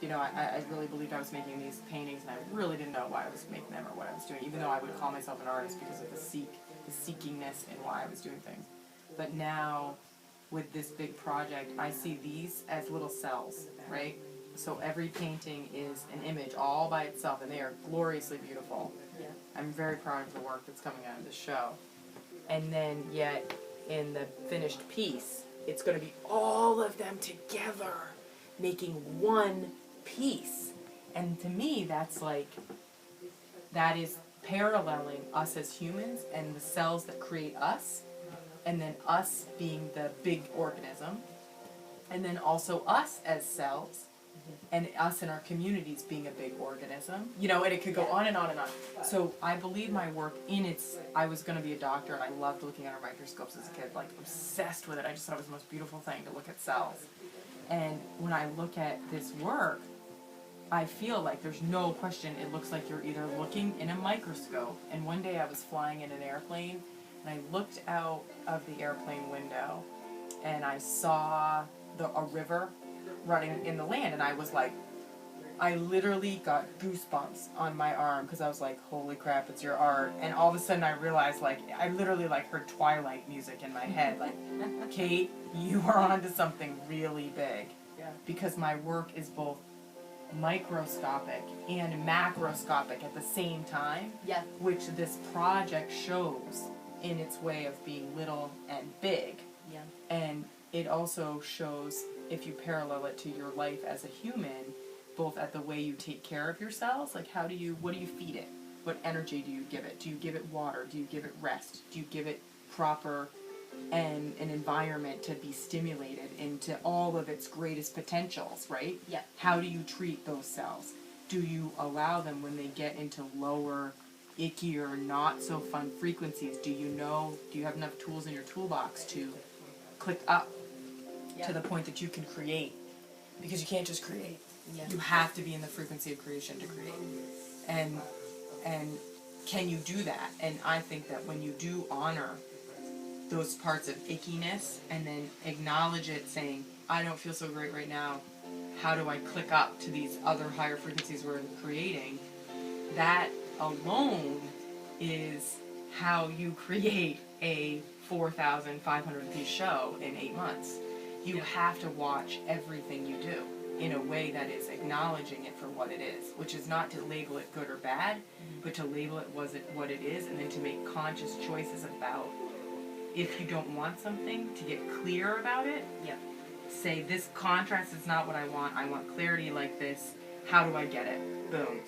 you know, I really believed I was making these paintings, and I really didn't know why I was making them or what I was doing, even though I would call myself an artist because of the seekingness in why I was doing things. But now, with this big project, I see these as little cells, right? So every painting is an image all by itself, and they are gloriously beautiful. Yeah. I'm very proud of the work that's coming out of the show. And then, yet, in the finished piece, it's going to be all of them together, making one piece. And to me, that's like, that is paralleling us as humans and the cells that create us, and then us being the big organism, and then also us as cells, and us in our communities being a big organism, you know, and it could go on and on and on. So I believe my work I was going to be a doctor, and I loved looking at our microscopes as a kid, like obsessed with it. I just thought it was the most beautiful thing to look at cells. And when I look at this work, I feel like there's no question it looks like you're either looking in a microscope, and one day I was flying in an airplane, and I looked out of the airplane window, and I saw a river running in the land, and I was like, I literally got goosebumps on my arm, because I was like, holy crap, it's your art. And all of a sudden I realized, like, I literally like heard Twilight music in my head, like, Kate, you are onto something really big. Yeah. Because my work is both microscopic and macroscopic at the same time, Yeah. which this project shows in its way of being little and big. Yeah. And it also shows, if you parallel it to your life as a human, both at the way you take care of your cells, like what do you feed it? What energy do you give it? Do you give it water? Do you give it rest? Do you give it proper and an environment to be stimulated into all of its greatest potentials, right? Yeah. How do you treat those cells? Do you allow them when they get into lower, ickier, not so fun frequencies? Do you have enough tools in your toolbox to click up to the point that you can create? Because you can't just create. Yeah. You have to be in the frequency of creation to create. And can you do that? And I think that when you do honor those parts of ickiness and then acknowledge it, saying, I don't feel so great right now, how do I click up to these other higher frequencies we're creating? That alone is how you create a 4,500 piece show in 8 months. You have to watch everything you do in a way that is acknowledging it for what it is, which is not to label it good or bad, but to label it what it is, and then to make conscious choices about, if you don't want something, to get clear about it. Yeah. Say, this contrast is not what I want clarity like this, how do I get it? Boom.